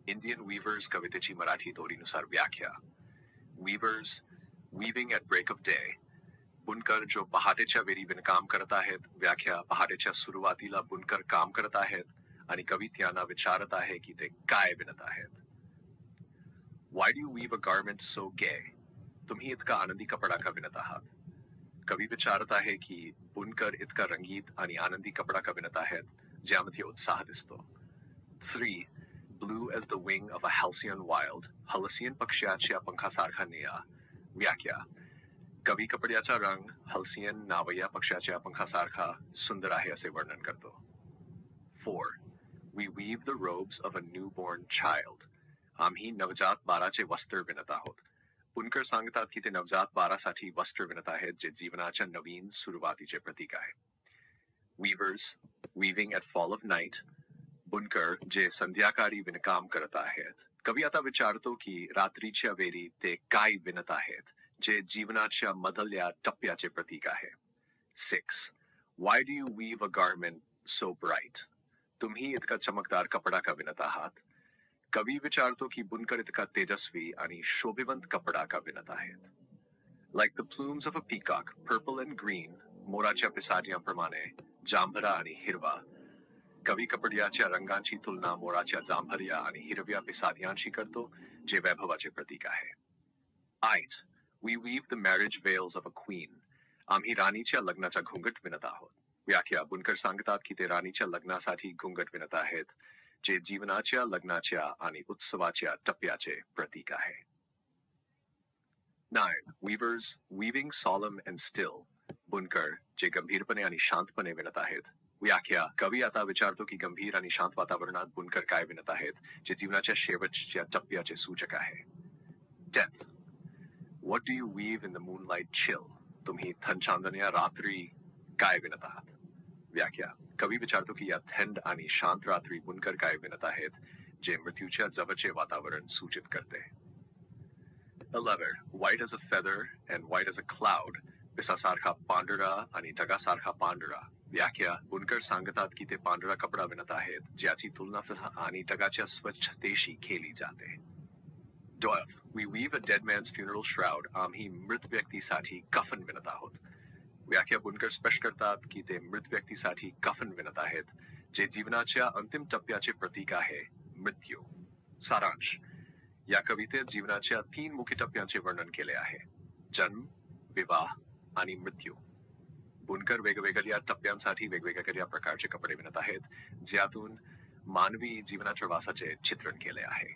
Indian viewers कवितेची मराठी तोडीनुसार व्याख्या. Weavers, weaving at break of day. बुनकर जो पहाटेच्या वेळी विणकाम करत आहेत. व्याख्या, पहाटेच्या सुरुवातीला बुनकर काम करत आहेत आणि कवी त्यांना विचारत आहे की ते काय विणत आहेत. Why do you weave a garment so gay? तुम्ही इतका आनंदी कपडा का विणत आहात? कवी विचारत आहे की बुनकर इतका रंगीत आणि आनंदी कपडा का विणत आहेत ज्यामध्ये उत्साह दिसतो. 3. Blue as the wing of a halcyon wild. हलसियन पक्ष्याच्या पंखासारखा निळा. व्याख्या, कवी कपड्याचा रंग हलसियन नावया पक्षाच्या पंखासारखा सुंदर आहे असे वर्णन करतो. 4. We weave the robes of a newborn child. आम्ही नवजात बाळाचे वस्त्र विणत आहोत. बुनकर सांगतात की ते नवजात बाळासाठी वस्त्र विणत आहेत जे जीवनाच्या नवीन सुरुवातीचे प्रतीक आहे. Weavers, weaving at fall of night. बुनकर जे संध्याकाळी विणकाम करत आहेत. कवी आता विचारतो की रात्रीच्या वेळी ते काय विणत आहेत जे जीवनाच्या मधल्या टप्प्याचे प्रतीक आहे. 6. Why do you weave a garment so bright? तुम्ही इतका चमकदार कपडा का विणत आहात? कवी विचारतो की बुनकर इतका तेजस्वी आणि शोभिवंत कपडा का विणत आहेत. Like the plumes of a peacock, purple and green, मोराच्या पिसाऱ्यांप्रमाणे जांभरा आणि हिरवा. कवी कपड्याच्या रंगांची तुलना मोराच्या जांभऱ्या आणि हिरव्या पिसाऱ्यांशी करतो जे वैभवाचे प्रतीक आहे. 8. We weave the marriage veils of a queen. आम्ही राणीच्या लग्नाचा घुंगट विणत आहोत. व्याख्या, बुनकर सांगतात की ते राणीच्या लग्नासाठी घुंगट विणत आहेत जे जीवनाच्या लग्नाच्या आणि उत्सवाच्या टप्प्याचे प्रतीक आहे. 9. Weavers, weaving solemn and still. बुनकर जे गंभीरपणे आणि शांतपणे विणत आहेत. व्याख्या, कवी आता विचारतो की गंभीर आणि शांत वातावरणात बुनकर काय विणत आहेत जे जीवनाच्या शेवटच्या टप्प्याचे सूचक आहे. 10. What do you weave in the moonlight chill? तुम्ही थंड रात्री काय विणत आहात? व्याख्या, कवी विचारतो की या थंड आणि शांत रात्री बुनकर काय विणत आहेत जे मृत्यूच्या जवळचे वातावरण सूचित करते. 11. White as a feather and white as a cloud. पिसासारखा पांढरा आणि ढगासारखा पांढरा. व्याख्या, बुनकर सांगतात की ते पांढरा कपडा विणत आहेत ज्याची तुलना पिसा आणि ढगाच्या स्वच्छतेशी केली जाते. 12. We weave a dead man's funeral shroud. आम्ही मृत व्यक्तीसाठी कफन विणत आहोत. व्याख्या, बुनकर स्पष्ट करतात की ते मृत व्यक्तीसाठी कफन विणत आहेत जे जीवनाच्या अंतिम टप्प्याचे प्रतीक आहे, मृत्यू. सारांश, या कवितेत जीवनाच्या 3 मुख्य टप्प्यांचे वर्णन केले आहे: जन्म, विवाह आणि मृत्यू. बुनकर वेगवेगळ्या टप्प्यांसाठी वेगवेगळ्या प्रकारचे कपडे विणत आहेत ज्यातून मानवी जीवनाच्या प्रवासाचे चित्रण केले आहे.